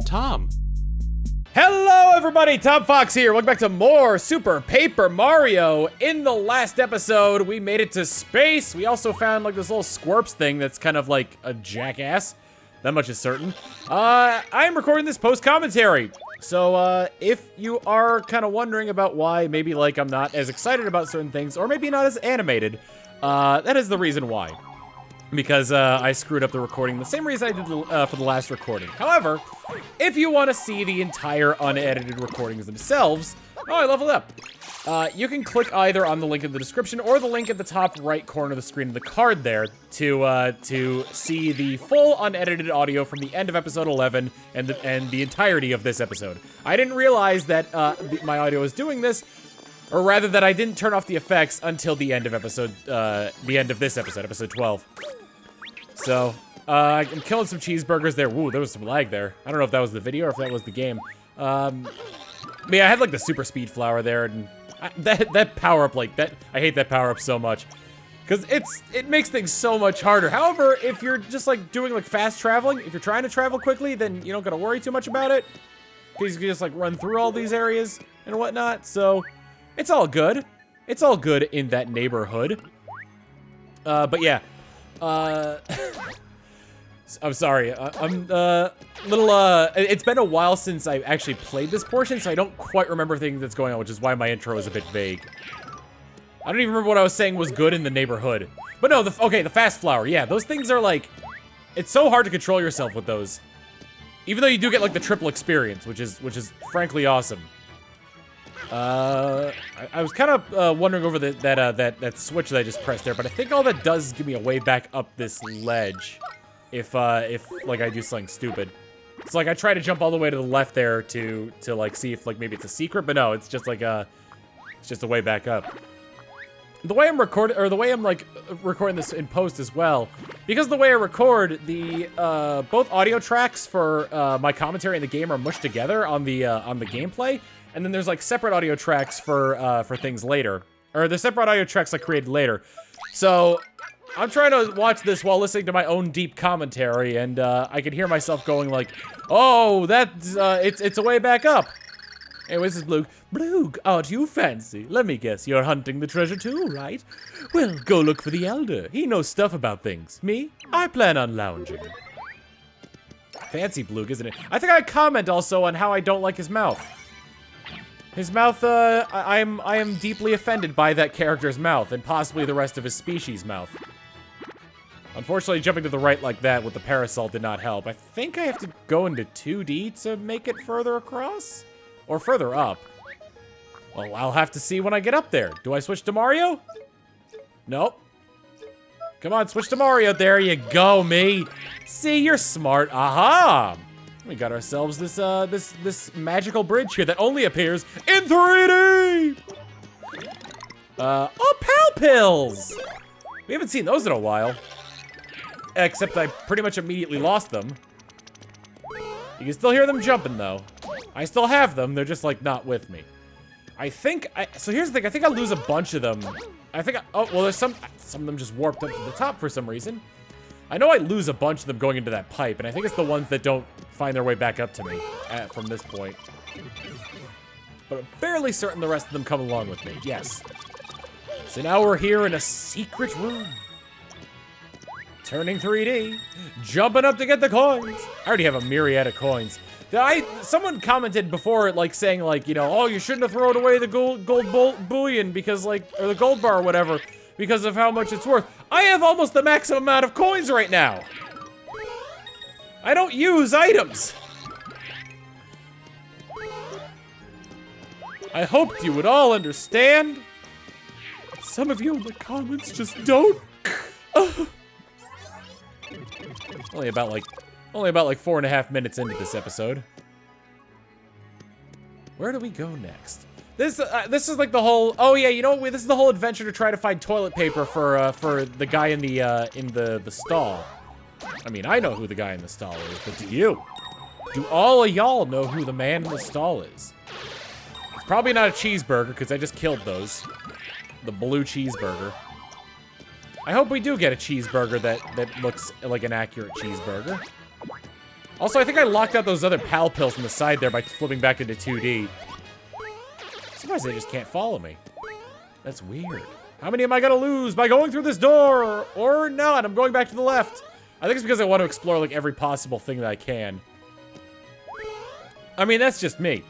Tom. Hello everybody, Tom Fox here. Welcome back to more Super Paper Mario. In the last episode, we made it to space. We also found like this little Squirps thing that's kind of like a jackass. That much is certain. I'm recording this post-commentary. So, if you are kind of wondering about why maybe like I'm not as excited about certain things, or maybe not as animated, that is the reason why. Because I screwed up the recording the same reason I did for the last recording. However, if you want to see the entire unedited recordings themselves, oh, I leveled up. You can click either on the link in the description or the link at the top right corner of the screen of the card there to see the full unedited audio from the end of episode 11 and the entirety of this episode. I didn't realize that my audio was doing this, or rather that I didn't turn off the effects until the end of this episode, episode 12. So, I'm killing some cheeseburgers there. Woo, there was some lag there. I don't know if that was the video or if that was the game. But yeah, I had like the super speed flower there, and that power up like that. I hate that power up so much because it makes things so much harder. However, if you're just like doing like fast traveling, if you're trying to travel quickly, then you don't gotta worry too much about it because you can just like run through all these areas and whatnot. So it's all good. It's all good in that neighborhood. But yeah. I'm sorry. I'm little. It's been a while since I actually played this portion, so I don't quite remember things that's going on, which is why my intro is a bit vague. I don't even remember what I was saying was good in the neighborhood. But no, the fast flower. Yeah, those things are like, it's so hard to control yourself with those. Even though you do get like the triple experience, which is frankly awesome. I was kind of wondering over that switch that I just pressed there, but I think all that does is give me a way back up this ledge. If like I do something stupid. It's like I try to jump all the way to the left there to like see if like maybe it's a secret, but no, it's just like it's just a way back up. The way I'm recording, or the way I'm like recording this in post as well, because the way I record, the both audio tracks for my commentary and the game are mushed together on the gameplay, and then there's like separate audio tracks for things later, or the separate audio tracks I created later. So I'm trying to watch this while listening to my own deep commentary, and I can hear myself going like, "Oh, that's it's a way back up." Anyways, this is Blue. Blue, aren't you fancy? Let me guess, you're hunting the treasure too, right? Well, go look for the Elder. He knows stuff about things. Me? I plan on lounging. Fancy Blue, isn't it? I think I comment also on how I don't like his mouth. His mouth, I am deeply offended by that character's mouth, and possibly the rest of his species' mouth. Unfortunately, jumping to the right like that with the parasol did not help. I think I have to go into 2D to make it further across? Or further up. Well, I'll have to see when I get up there. Do I switch to Mario? Nope. Come on, switch to Mario. There you go, me. See, you're smart. Aha! We got ourselves this this magical bridge here that only appears in 3D! Oh, Pal Pills! We haven't seen those in a while. Except I pretty much immediately lost them. You can still hear them jumping, though. I still have them, they're just, like, not with me. So here's the thing, I think I lose a bunch of them. Oh, well, there's some of them just warped up to the top for some reason. I know I lose a bunch of them going into that pipe, and I think it's the ones that don't find their way back up to me from this point. But I'm fairly certain the rest of them come along with me, yes. So now we're here in a secret room. Turning 3D, jumping up to get the coins. I already have a myriad of coins. Someone commented before, like, saying, like, you know, oh, you shouldn't have thrown away the gold bullion because, like, or the gold bar or whatever, because of how much it's worth. I have almost the maximum amount of coins right now. I don't use items. I hoped you would all understand. Some of you in the comments just don't. Only about like 4.5 minutes into this episode. Where do we go next? This is like the whole. Oh yeah, you know what? This is the whole adventure to try to find toilet paper for the guy in the stall. I mean, I know who the guy in the stall is, but do you? Do all of y'all know who the man in the stall is? It's probably not a cheeseburger because I just killed those. The blue cheeseburger. I hope we do get a cheeseburger that looks like an accurate cheeseburger. Also, I think I locked out those other PAL pills from the side there by flipping back into 2D. Sometimes they just can't follow me. That's weird. How many am I gonna lose by going through this door? Or not? I'm going back to the left. I think it's because I want to explore, like, every possible thing that I can. I mean, that's just me.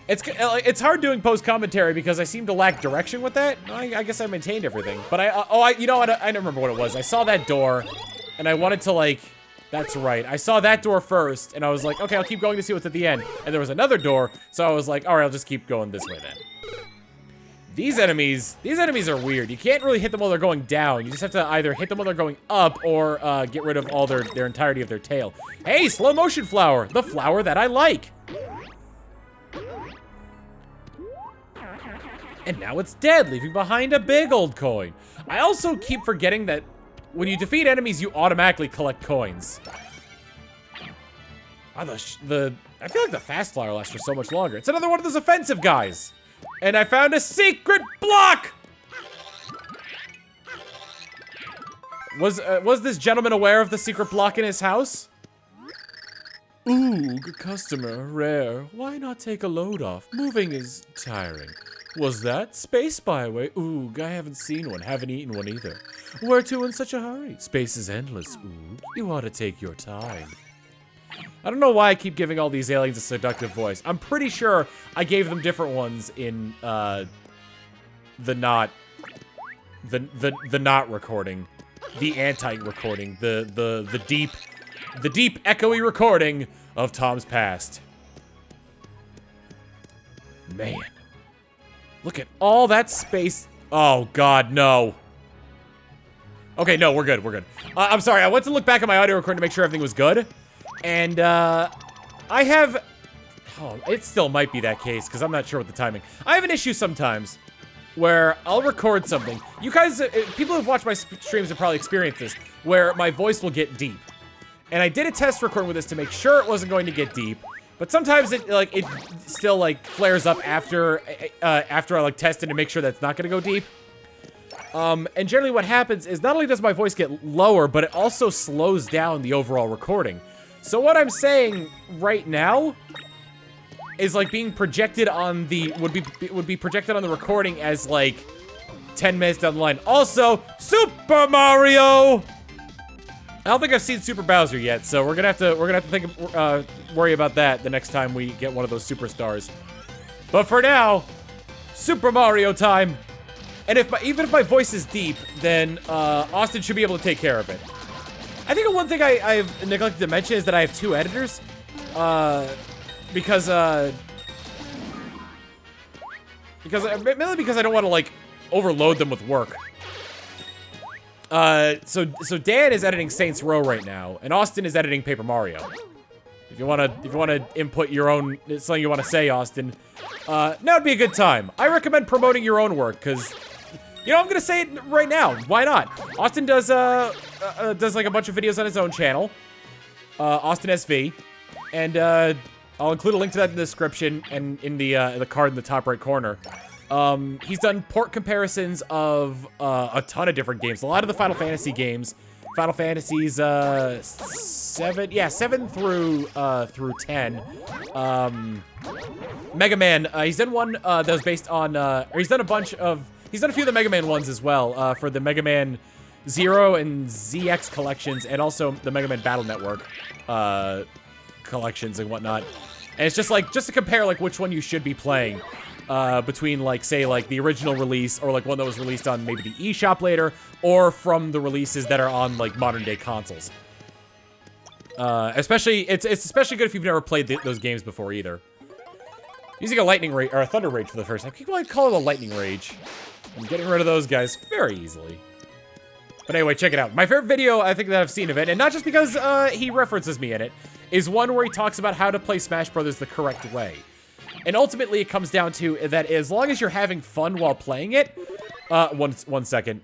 It's hard doing post-commentary because I seem to lack direction with that. I guess I maintained everything. But you know what? I don't remember what it was. I saw that door, and I wanted to, like... That's right. I saw that door first, and I was like, okay, I'll keep going to see what's at the end. And there was another door, so I was like, all right, I'll just keep going this way then. These enemies are weird. You can't really hit them while they're going down. You just have to either hit them while they're going up or get rid of all their entirety of their tail. Hey, slow motion flower, the flower that I like. And now it's dead, leaving behind a big old coin. I also keep forgetting that when you defeat enemies, you automatically collect coins. Wow, I feel like the fast flower lasts for so much longer. It's another one of those offensive guys. And I found a secret block! Was this gentleman aware of the secret block in his house? Ooh, good customer, rare. Why not take a load off? Moving is tiring. Was that Space Byway? Ooh, I haven't seen one, haven't eaten one either. Where to in such a hurry? Space is endless, ooh. You ought to take your time. I don't know why I keep giving all these aliens a seductive voice. I'm pretty sure I gave them different ones in, the not recording. The anti-recording. The deep echoey recording of Tom's past. Man. Look at all that space. Oh, God, no. Okay, no, we're good, we're good. I'm sorry, I went to look back at my audio recording to make sure everything was good. And, I have... Oh, it still might be that case, because I'm not sure with the timing. I have an issue sometimes where I'll record something. You guys, people who've watched my streams have probably experienced this, where my voice will get deep. And I did a test recording with this to make sure it wasn't going to get deep. But sometimes it still, like, flares up after I, like, test it to make sure that's not gonna go deep. And generally what happens is not only does my voice get lower, but it also slows down the overall recording. So what I'm saying right now is, like, being projected on the, would be projected on the recording as, like, 10 minutes down the line. Also, Super Mario! I don't think I've seen Super Bowser yet, so we're gonna have to worry about that the next time we get one of those superstars. But for now, Super Mario time. And even if my voice is deep, then Austin should be able to take care of it. I think one thing I've neglected to mention is that I have 2 editors, mainly because I don't want to, like, overload them with work. So Dan is editing Saints Row right now, and Austin is editing Paper Mario. If you wanna input your own something you wanna say, Austin, now would be a good time. I recommend promoting your own work, cause you know I'm gonna say it right now. Why not? Austin does like a bunch of videos on his own channel, Austin SV, and I'll include a link to that in the description and in the card in the top right corner. He's done port comparisons of a ton of different games. A lot of the Final Fantasy games. Final Fantasies 7 through 10. Mega Man. He's done one that was based on he's done a few of the Mega Man ones as well, for the Mega Man 0 and ZX collections, and also the Mega Man Battle Network collections and whatnot. And it's just to compare, like, which one you should be playing. Between, like, say, like, the original release or, like, one that was released on maybe the eShop later, or from the releases that are on, like, modern-day consoles. It's especially good if you've never played those games before, either. Using a Lightning Rage, or a Thunder Rage for the first time. People like call it a Lightning Rage. I'm getting rid of those guys very easily. But anyway, check it out. My favorite video, I think, that I've seen of it, and not just because he references me in it, is one where he talks about how to play Smash Brothers the correct way. And ultimately, it comes down to that as long as you're having fun while playing it... one second.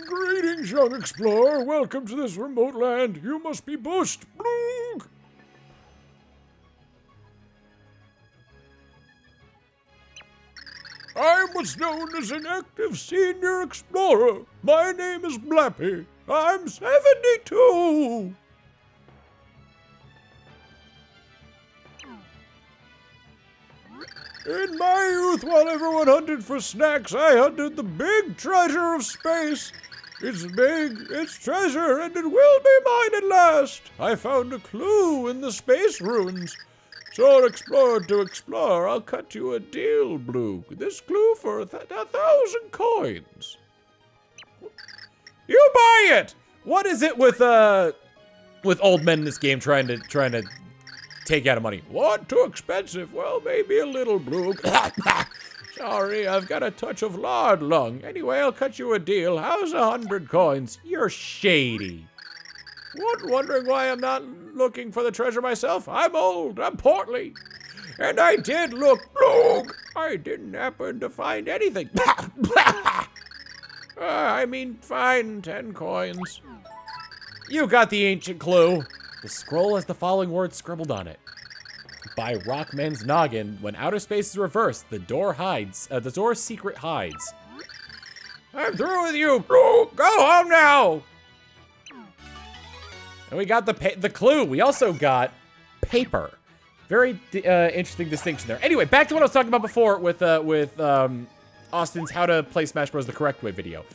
Greetings, young explorer. Welcome to this remote land. You must be boost. Bloog. I'm what's known as an active senior explorer. My name is Blappy. I'm 72. In my youth, while everyone hunted for snacks, I hunted the big treasure of space. It's big, it's treasure, and it will be mine at last. I found a clue in the space ruins. So explore to explore, I'll cut you a deal, Blue. This clue for 1,000 coins. You buy it! What is it with old men in this game trying to take out of money? What? Too expensive? Well, maybe a little, Blue. Sorry, I've got a touch of lard lung. Anyway, I'll cut you a deal. How's 100 coins? You're shady. What? Wondering why I'm not looking for the treasure myself? I'm old, I'm portly. And I did look. I didn't happen to find anything. I mean, fine, 10 coins. You got the ancient clue. The scroll has the following words scribbled on it. By Rockman's noggin, when outer space is reversed, the door's secret hides. I'm through with you. Go home now. And we got the clue. We also got paper. Very interesting distinction there. Anyway, back to what I was talking about before with Austin's How to Play Smash Bros. The Correct Way video.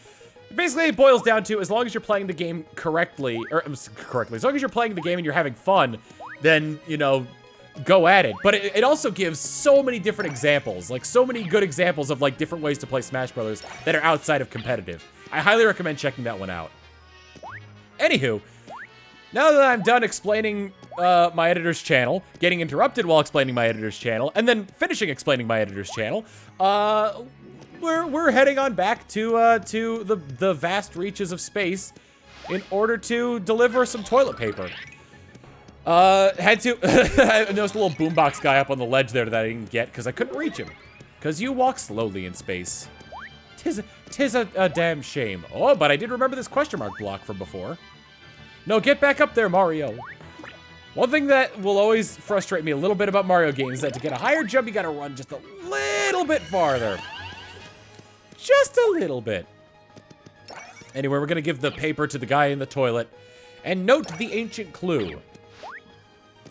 Basically, it boils down to, as long as you're playing the game correctly, as long as you're playing the game and you're having fun, then, you know, go at it. But it also gives so many different examples, like so many good examples of like different ways to play Smash Bros. That are outside of competitive. I highly recommend checking that one out. Anywho, now that I'm done explaining my editor's channel, getting interrupted while explaining my editor's channel, and then finishing explaining my editor's channel, we're heading on back to the vast reaches of space in order to deliver some toilet paper. Had to I noticed a little boombox guy up on the ledge there that I didn't get because I couldn't reach him. Because you walk slowly in space. Tis a damn shame. Oh, but I did remember this question mark block from before. No, get back up there, Mario. One thing that will always frustrate me a little bit about Mario games is that to get a higher jump, you gotta run just a little bit farther. Just a little bit. Anyway, we're gonna give the paper to the guy in the toilet. And note the ancient clue.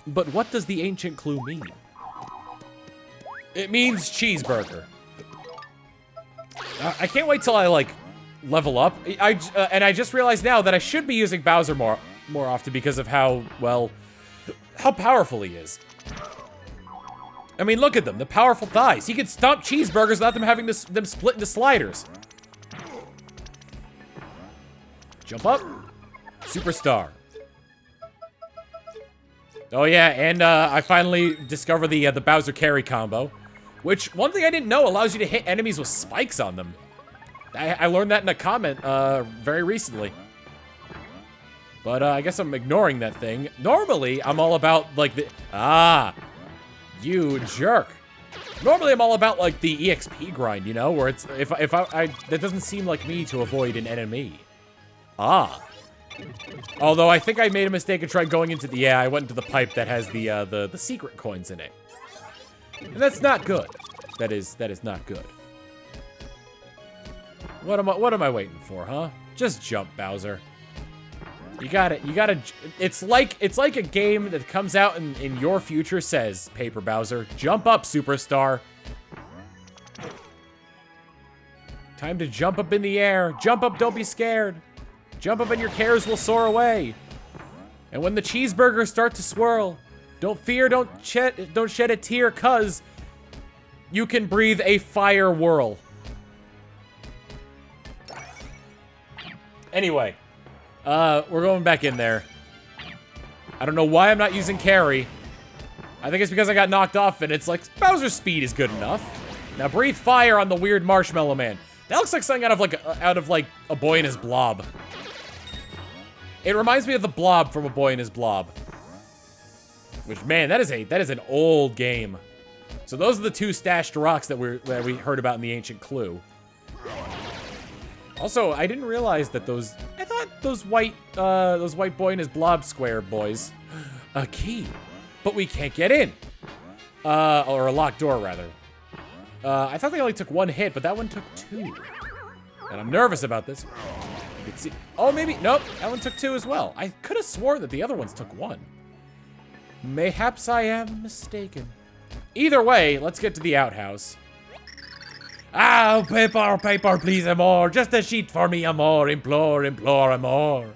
But what does the ancient clue mean? It means cheeseburger. I can't wait till I, like, level up. And I just realized now that I should be using Bowser more often because of how, well, how powerful he is. I mean, look at them, the powerful thighs. He can stomp cheeseburgers without them having them split into sliders. Jump up. Superstar. Oh yeah, and I finally discovered the Bowser carry combo, which one thing I didn't know allows you to hit enemies with spikes on them. I learned that in a comment very recently. But I guess I'm ignoring that thing. Normally, I'm all about like you jerk. Normally, I'm all about like the EXP grind, you know, where it's if I that doesn't seem like me to avoid an enemy. Although I think I made a mistake and tried going into the I went into the pipe that has the secret coins in it. And that's not good. That is not good. What am I waiting for, huh? Just jump, Bowser. You gotta it's like a game that comes out in your future says, Paper Bowser, jump up, superstar. Time to jump up in the air. Jump up, don't be scared. Jump up and your cares will soar away. And when the cheeseburgers start to swirl, don't fear, don't shed a tear, cuz you can breathe a fire whirl. Anyway, we're going back in there. I don't know why I'm not using carry. I think it's because I got knocked off and it's like, Bowser's speed is good enough. Now breathe fire on the weird marshmallow man. That looks like something out of like A Boy and His Blob. It reminds me of the Blob from A Boy and His Blob. Which, man, that is an old game. So those are the two stashed rocks that we heard about in the ancient clue. Also, I didn't realize that I thought those white Boy and His Blob square boys, a key, but we can't get in. Or a locked door, rather. I thought they only took one hit, but that one took two. And I'm nervous about this. You can see, oh, maybe, nope, that one took two as well. I could have sworn that the other ones took one. Mayhaps I am mistaken. Either way, let's get to the outhouse. Oh, paper, paper, please, amor. Just a sheet for me, amor. Implore, implore, amor.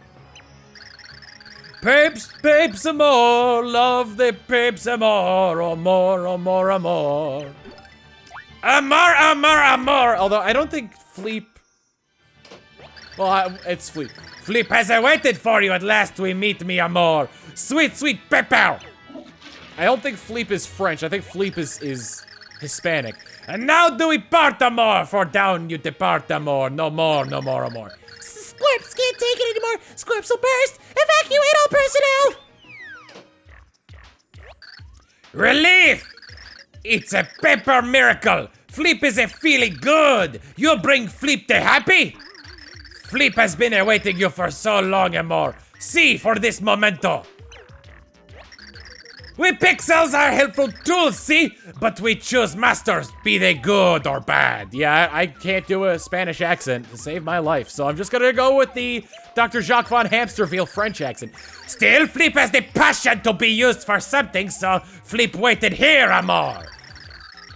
Papes, papes, amor. Love the papes, amor. Amor, amor, amor. Amor, amor, amor. Although I don't think Fleep... Well, it's Fleep. Fleep has waited for you. At last we meet, me amor. Sweet, sweet pepper. I don't think Fleep is French. I think Fleep is Hispanic. And now do we part, amor, for down you depart, amor. No more, no more, amor. Squirps can't take it anymore. Squirps will burst. Evacuate all personnel. Relief! It's a pepper miracle. Fleep is a feeling good. You bring Fleep the happy? Fleep has been awaiting you for so long, amor. See for this momento. We pixels are helpful tools, see? But we choose masters, be they good or bad. Yeah, I can't do a Spanish accent to save my life, so I'm just gonna go with the Dr. Jacques von Hamsterville French accent. Still, Fleep has the passion to be used for something, so Fleep waited here, amor.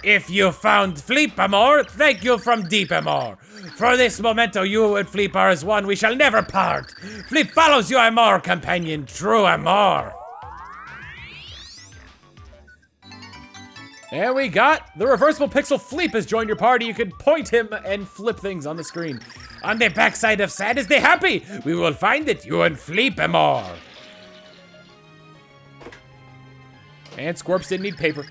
If you found Fleep, amor, thank you from deep, amor. For this momento, you and Fleep are as one, we shall never part. Fleep follows you, amor, companion, true amor. And we got the reversible pixel Fleep has joined your party. You can point him and flip things on the screen. On the backside of sad is the happy. We will find it, you and Fleep, amor. And Squirps didn't need paper.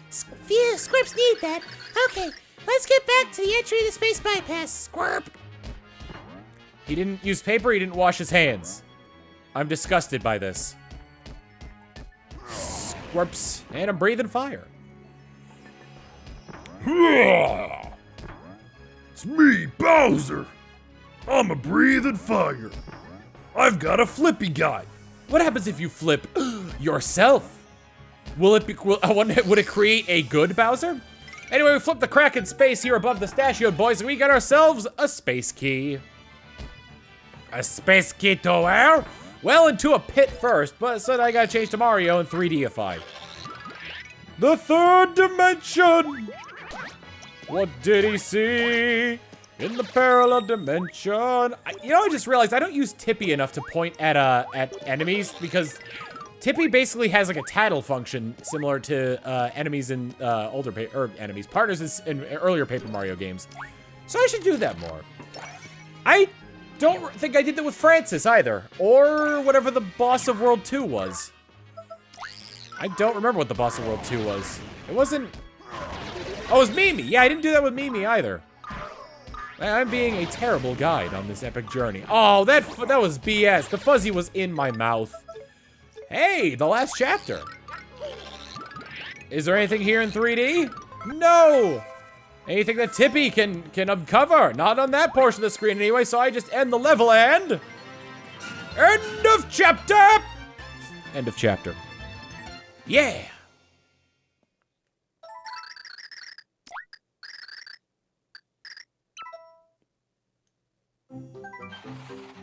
Phew, Squirps need that. Okay, let's get back to the entry of the space bypass. Squirp. He didn't use paper, he didn't wash his hands. I'm disgusted by this. Squirps, and I'm breathing fire. It's me, Bowser. I'm a breathing fire. I've got a flippy guy. What happens if you flip yourself? Will it be? Would it create a good Bowser? Anyway, we flipped the crack in space here above the Stashioed boys, and we got ourselves a space key. A space key to where? Well, into a pit first, but so I gotta change to Mario and 3Dify. The third dimension. What did he see in the parallel dimension? I just realized I don't use Tippy enough to point at enemies because Tippy basically has like a tattle function similar to enemies in partners in earlier Paper Mario games. So I should do that more. I don't think I did that with Francis either, or whatever the boss of World 2 was. I don't remember what the boss of World 2 was. It wasn't... Oh, it was Mimi. Yeah, I didn't do that with Mimi either. I'm being a terrible guide on this epic journey. Oh, that was BS. The fuzzy was in my mouth. Hey, the last chapter. Is there anything here in 3D? No. Anything that Tippy can uncover? Not on that portion of the screen anyway, so I just end the level and... End of chapter! End of chapter. Yeah.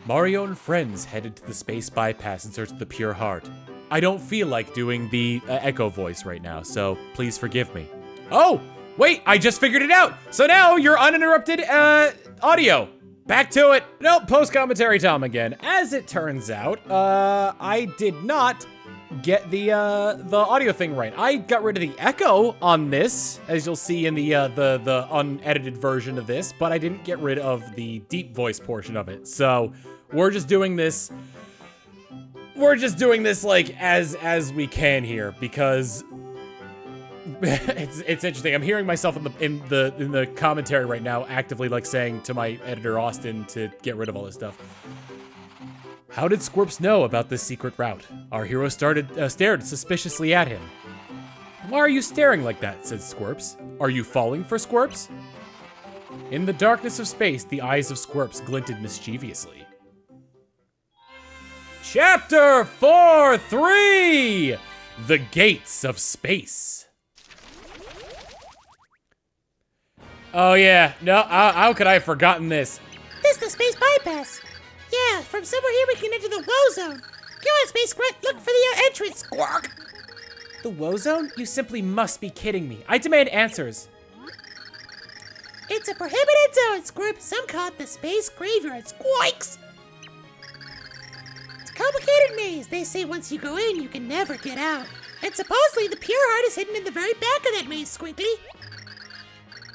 Mario and friends headed to the space bypass in search of the pure heart. I don't feel like doing the echo voice right now, so please forgive me. Oh, wait, I just figured it out. So now you're uninterrupted audio. Back to it. Nope, post-commentary Tom again. As it turns out, I did not get the audio thing right. I got rid of the echo on this, as you'll see in the unedited version of this, but I didn't get rid of the deep voice portion of it. So we're just doing this like as we can here because it's interesting. I'm hearing myself in the commentary right now, actively like saying to my editor Austin to get rid of all this stuff. How did Squirps know about this secret route? Our hero stared suspiciously at him. Why are you staring like that? Said Squirps. Are you falling for Squirps? In the darkness of space, the eyes of Squirps glinted mischievously. Chapter 4-3! The Gates of Space. Oh yeah, no, how could I have forgotten this? This is the space bypass. Yeah, from somewhere here we can enter the woe zone. Come on, Space Grunt, look for the entrance, squawk. The woe zone? You simply must be kidding me. I demand answers. It's a prohibited zone, Squirp. Some call it the space graveyard. Squikes! It's a complicated maze. They say once you go in, you can never get out. And supposedly the pure heart is hidden in the very back of that maze, Squigly.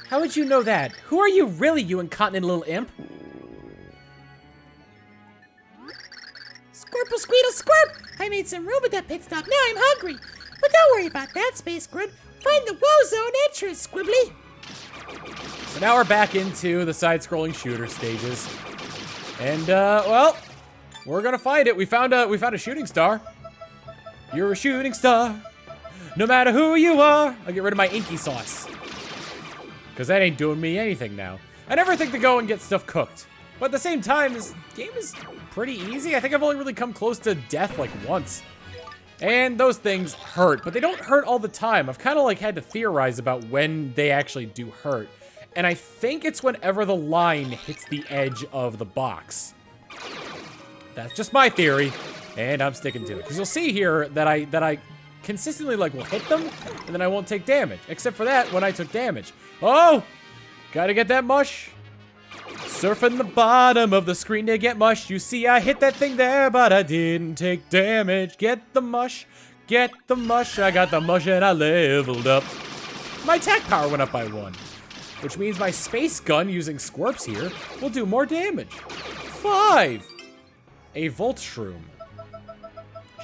How would you know that? Who are you really, you incontinent little imp? Squirple, squeedle, squirp! I made some room at that pit stop. Now I'm hungry. But don't worry about that, Space Grub. Find the woe zone entrance, Squibbly. So now we're back into the side-scrolling shooter stages. And, well, we're gonna find it. We found a shooting star. You're a shooting star, no matter who you are. I'll get rid of my inky sauce, because that ain't doing me anything now. I never think to go and get stuff cooked. But at the same time, this game is pretty easy. I think I've only really come close to death like once. And those things hurt, but they don't hurt all the time. I've kind of like had to theorize about when they actually do hurt. And I think it's whenever the line hits the edge of the box. That's just my theory, and I'm sticking to it. Because you'll see here that I consistently like will hit them, and then I won't take damage. Except for that, when I took damage. Oh! Gotta get that mush. Surfing the bottom of the screen to get mush. You see, I hit that thing there, but I didn't take damage. Get the mush. Get the mush. I got the mush and I leveled up. My attack power went up by 1. Which means my space gun using Squirps here will do more damage. 5. A Volt Shroom.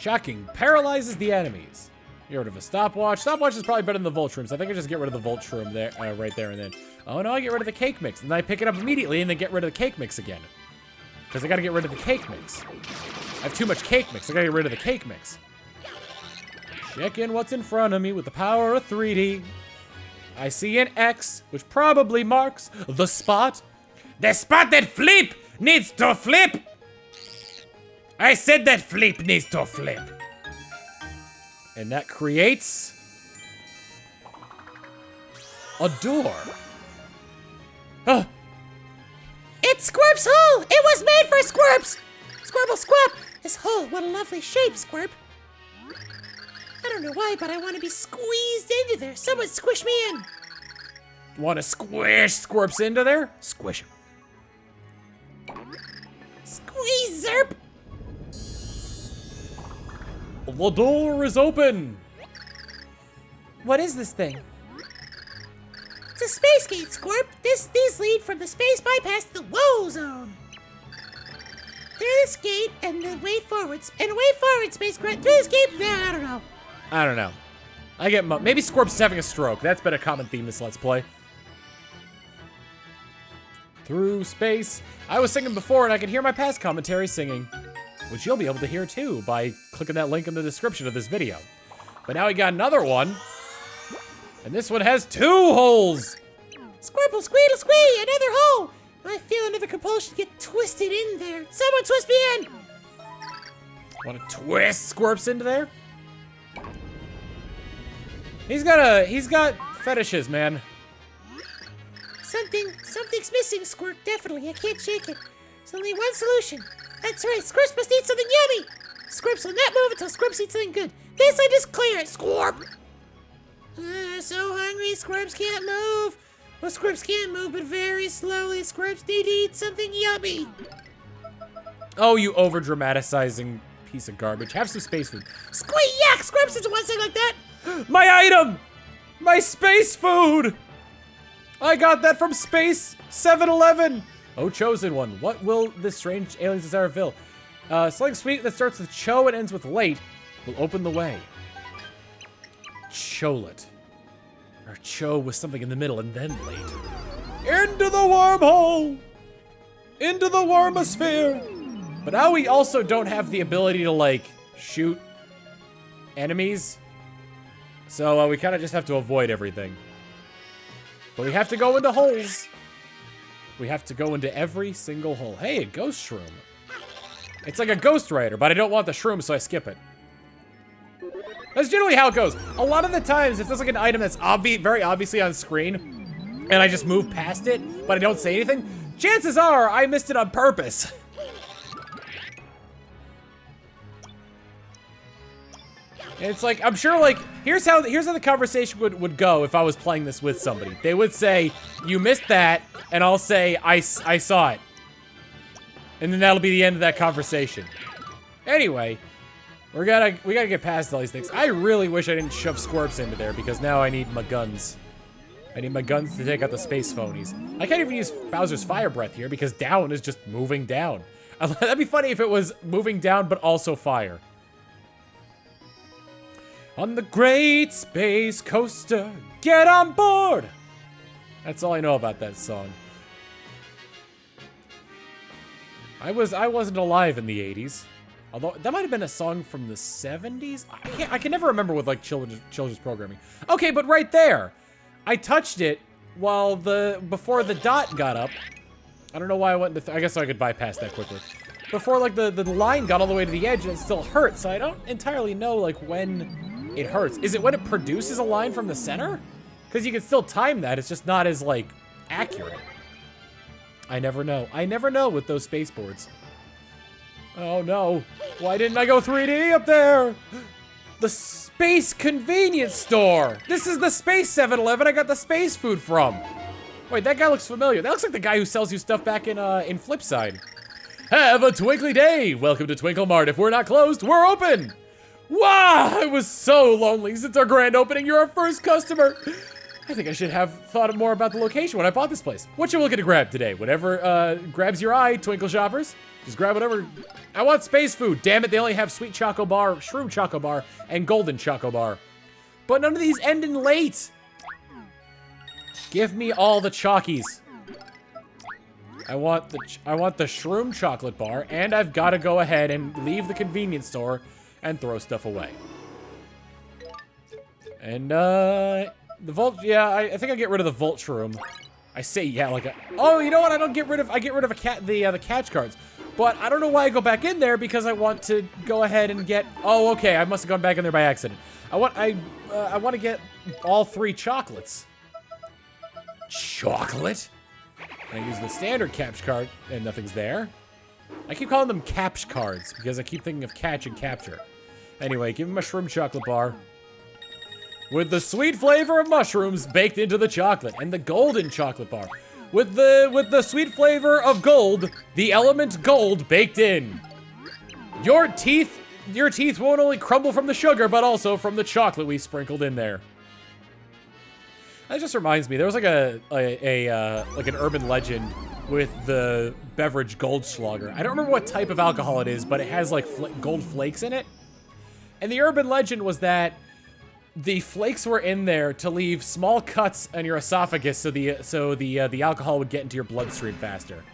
Shocking. Paralyzes the enemies. Get rid of a stopwatch. Stopwatch is probably better than the Volt Shrooms. I think I just get rid of the Volt Shroom there, right there and then. Oh no, I get rid of the cake mix. And then I pick it up immediately and then get rid of the cake mix again. Because I gotta get rid of the cake mix. I have too much cake mix. I gotta get rid of the cake mix. Check in what's in front of me with the power of 3D. I see an X, which probably marks the spot. The spot that flip needs to flip. I said that flip needs to flip. And that creates a door. It's Squirp's hole! It was made for Squirps! Squirple squirp! This hole, what a lovely shape, Squirp. I don't know why, but I want to be squeezed into there. Someone squish me in. Want to squish Squirps into there? Squish him. Squeeze, Zerp! The door is open. What is this thing? It's a space gate, Squirp. These lead from the space bypass to the woe zone. Through this gate and the way forwards. And way forward, Space Grunt. Through this gate, I don't know. I don't know. I get maybe Squirps is having a stroke. That's been a common theme this Let's Play. Through space. I was singing before and I could hear my past commentary singing, which you'll be able to hear too by clicking that link in the description of this video. But now we got another one. And this one has 2 holes. Squirple, squeedle, squee, another hole. I feel another compulsion to get twisted in there. Someone twist me in. Want to twist Squirps into there? He's got fetishes, man. Something's missing, Squirt. Definitely, I can't shake it. There's only one solution. That's right, Squirps must eat something yummy. Squirps will not move until Squirps eats something good. Guess I just clear it, Squirp. So hungry, Squirps can't move. Well, Squirps can move, but very slowly. Squirps need to eat something yummy. Oh, you over-dramatizing piece of garbage. Have some space food. Squee yak! Squirps doesn't want something like that. My item! My space food! I got that from Space 7-Eleven! Oh, chosen one. What will this strange alien's desire fill? Something sweet that starts with cho and ends with late will open the way. Cholet. Or cho with something in the middle and then late. Into the wormhole! Into the wormosphere! But now we also don't have the ability to, like, shoot enemies. So we kind of just have to avoid everything. But we have to go into holes. We have to go into every single hole. Hey, a ghost shroom. It's like a Ghost Rider, but I don't want the shroom, so I skip it. That's generally how it goes. A lot of the times, if there's like an item that's very obviously on screen, and I just move past it, but I don't say anything, chances are I missed it on purpose. It's like, I'm sure, like, here's how the conversation would go if I was playing this with somebody. They would say, you missed that, and I'll say, I saw it. And then that'll be the end of that conversation. Anyway, we gotta get past all these things. I really wish I didn't shove Squirps into there, because now I need my guns. I need my guns to take out the space phonies. I can't even use Bowser's Fire Breath here, because down is just moving down. That'd be funny if it was moving down, but also fire. On the Great Space Coaster, get on board! That's all I know about that song. I wasn't alive in the 80s. Although, that might have been a song from the 70s? I can never remember with, like, children's programming. Okay, but right there! I touched it while before the dot got up. I don't know why I went into I guess I could bypass that quickly. Before, like, the line got all the way to the edge and it still hurts, so I don't entirely know, like, when it hurts. Is it when it produces a line from the center? Because you can still time that, it's just not as, like, accurate. I never know. I never know with those space boards. Oh no. Why didn't I go 3D up there? The Space Convenience Store! This is the Space 7-Eleven I got the space food from. Wait, that guy looks familiar. That looks like the guy who sells you stuff back in Flipside. Have a twinkly day! Welcome to Twinkle Mart. If we're not closed, we're open! Wow, I was so lonely since our grand opening. You're our first customer. I think I should have thought more about the location when I bought this place. What you looking to grab today? Whatever grabs your eye, Twinkle Shoppers. Just grab whatever. I want space food. Damn it, they only have Sweet Choco Bar, Shroom Choco Bar, and Golden Choco Bar. But none of these end in late. Give me all the Chockies. I want the Shroom Chocolate Bar, and I've got to go ahead and leave the convenience store and throw stuff away. And, the Volt, yeah, I think I'll get rid of the Volt Shroom. I say, yeah, like a, oh, you know what, I get rid of the catch cards. But I don't know why I go back in there, because I want to go ahead and get, oh, okay, I must have gone back in there by accident. I want to get all 3 chocolates. Chocolate? I use the standard catch card, and nothing's there. I keep calling them capture cards, because I keep thinking of catch and capture. Anyway, give me my Shroom Chocolate Bar. With the sweet flavor of mushrooms baked into the chocolate, and the Golden Chocolate Bar. With the sweet flavor of gold, the element gold baked in. Your teeth won't only crumble from the sugar, but also from the chocolate we sprinkled in there. That just reminds me, there was like like an urban legend with the beverage Goldschlager. I don't remember what type of alcohol it is, but it has like gold flakes in it. And the urban legend was that the flakes were in there to leave small cuts on your esophagus so the alcohol would get into your bloodstream faster.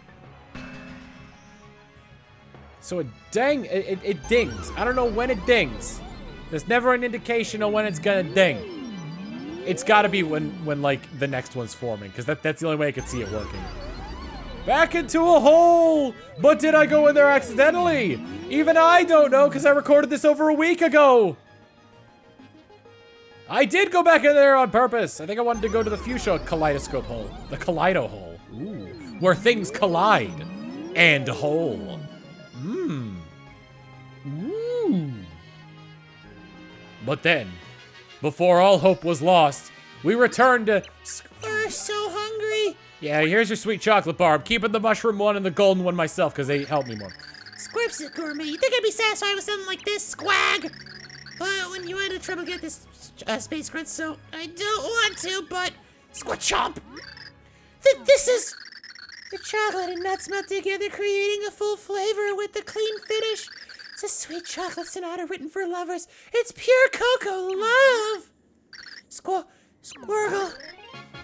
So it dings. I don't know when it dings. There's never an indication of when it's gonna ding. It's gotta be when like the next one's forming, because that's the only way I could see it working. Back into a hole! But did I go in there accidentally? Even I don't know, because I recorded this over a week ago. I did go back in there on purpose. I think I wanted to go to the fuchsia kaleidoscope hole. The Kaleido hole. Ooh. Where things collide. And hole. Mmm. Ooh. But then, before all hope was lost, we returned to... We're so hungry. Yeah, here's your sweet chocolate bar. I'm keeping the mushroom one and the golden one myself, because they help me more. Squirps is gourmet. You think I'd be satisfied with something like this, Squag? When you had trouble get this space grunt, so I don't want to, but Squatchomp! This is the chocolate and nuts melt together, creating a full flavor with the clean finish. It's a sweet chocolate sonata written for lovers. It's pure cocoa love. Squirgle.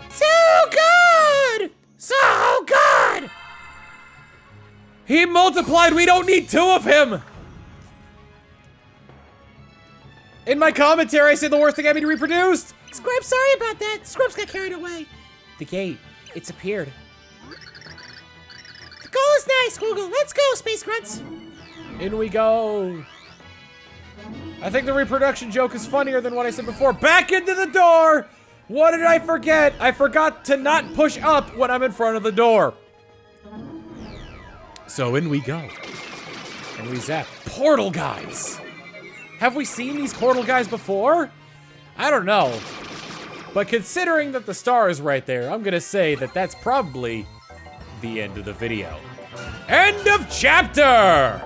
So good! So good! He multiplied! We don't need 2 of him! In my commentary, I said the worst thing happened to be reproduced! Squirp, sorry about that. Squirps got carried away. The gate. It's appeared. The goal is nice, Google. Let's go, Space Grunts. In we go. I think the reproduction joke is funnier than what I said before. Back into the door! What did I forget? I forgot to not push up when I'm in front of the door. So in we go. And we zap. Portal guys! Have we seen these portal guys before? I don't know. But considering that the star is right there, I'm gonna say that that's probably the end of the video. End of chapter!